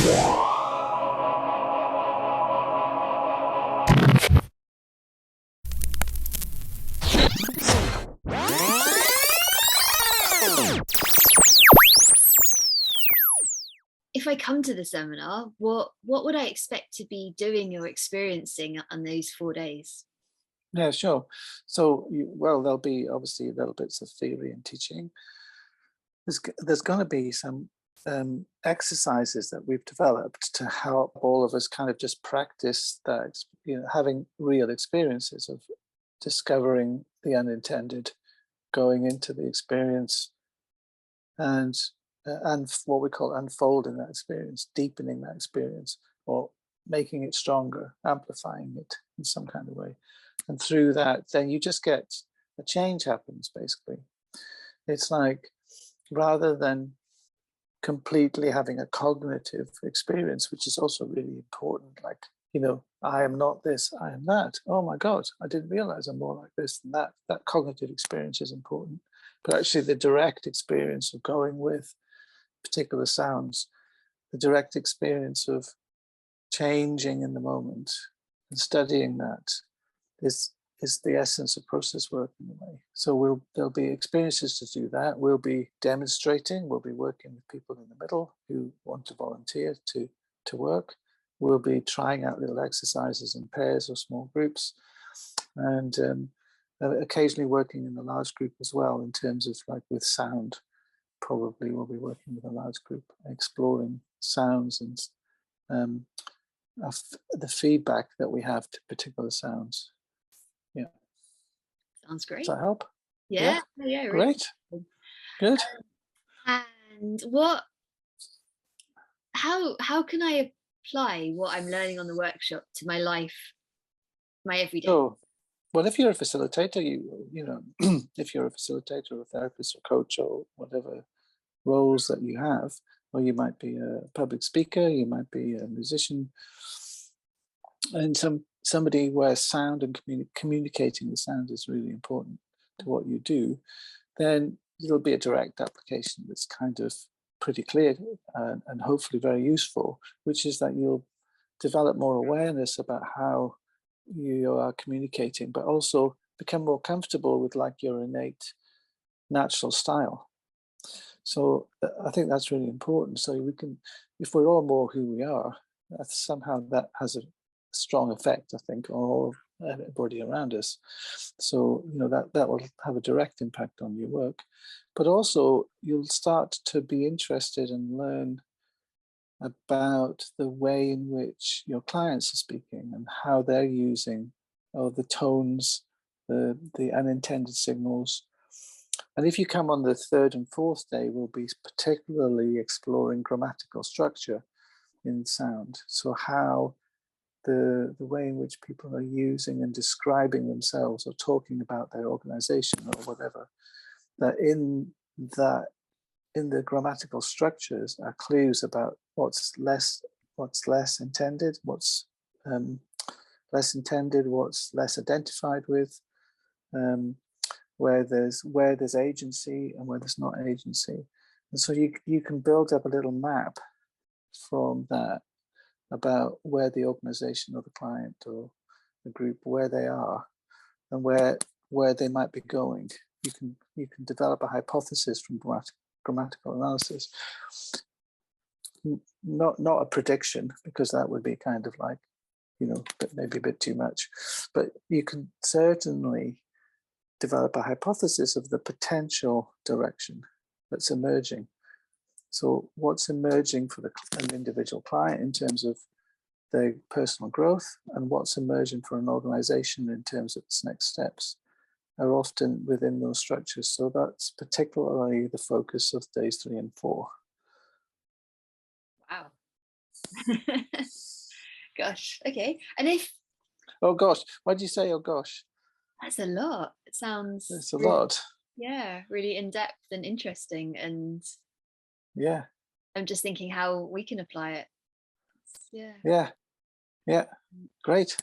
If I come to the seminar, what would I expect to be doing or experiencing on those 4 days? Yeah, sure. So, well, there'll be obviously little bits of theory and teaching. There's going to be some exercises that we've developed to help all of us kind of just practice that, having real experiences of discovering the unintended, going into the experience, and what we call unfolding that experience, deepening that experience, or making it stronger, amplifying it in some kind of way. And through that, then you just get a change happens, basically. It's like, rather than completely having a cognitive experience, which is also really important, like, I am not this, I am that. Oh my God, I didn't realize I'm more like this than that. That cognitive experience is important. But actually the direct experience of going with particular sounds, the direct experience of changing in the moment and studying that is the essence of process work in a way. So there'll be experiences to do that. We'll be demonstrating, we'll be working with people in the middle who want to volunteer to work. We'll be trying out little exercises in pairs or small groups, and occasionally working in a large group as well, in terms of like with sound. Probably we'll be working with a large group, exploring sounds and the feedback that we have to particular sounds. Yeah. Sounds Does great. that help? Yeah, yeah, really. Great. Good. And how can I apply what I'm learning on the workshop to my life, my everyday? So, well, if you're a facilitator, if you're a facilitator or a therapist or coach or whatever roles that you have, or you might be a public speaker, you might be a musician, and somebody where sound and communicating the sound is really important to what you do, then it'll be a direct application that's kind of pretty clear and hopefully very useful, which is that you'll develop more awareness about how you are communicating, but also become more comfortable with like your innate natural style. So I think that's really important. So we can, if we're all more who we are, somehow that has a strong effect, I think, on all everybody around us. So that will have a direct impact on your work, but also you'll start to be interested and learn about the way in which your clients are speaking and how they're using the tones, the unintended signals. And if you come on the third and fourth day, we'll be particularly exploring grammatical structure in sound. So how the way in which people are using and describing themselves or talking about their organization or whatever, that in the grammatical structures are clues about what's less intended, what's less intended, what's less identified with, where there's agency and where there's not agency. And so you can build up a little map from that about where the organization or the client or the group, where they are and where they might be going. You can develop a hypothesis from grammatical analysis. Not a prediction, because that would be kind of like, maybe a bit too much. But you can certainly develop a hypothesis of the potential direction that's emerging. So what's emerging for an individual client in terms of their personal growth, and what's emerging for an organization in terms of its next steps, are often within those structures. So that's particularly the focus of days 3 and 4. Wow. Gosh. Okay. Oh gosh, why did you say oh gosh? That's a lot. It sounds. It's a lot. Yeah, really in depth and interesting. And yeah, I'm just thinking how we can apply it. Yeah. Yeah. Great.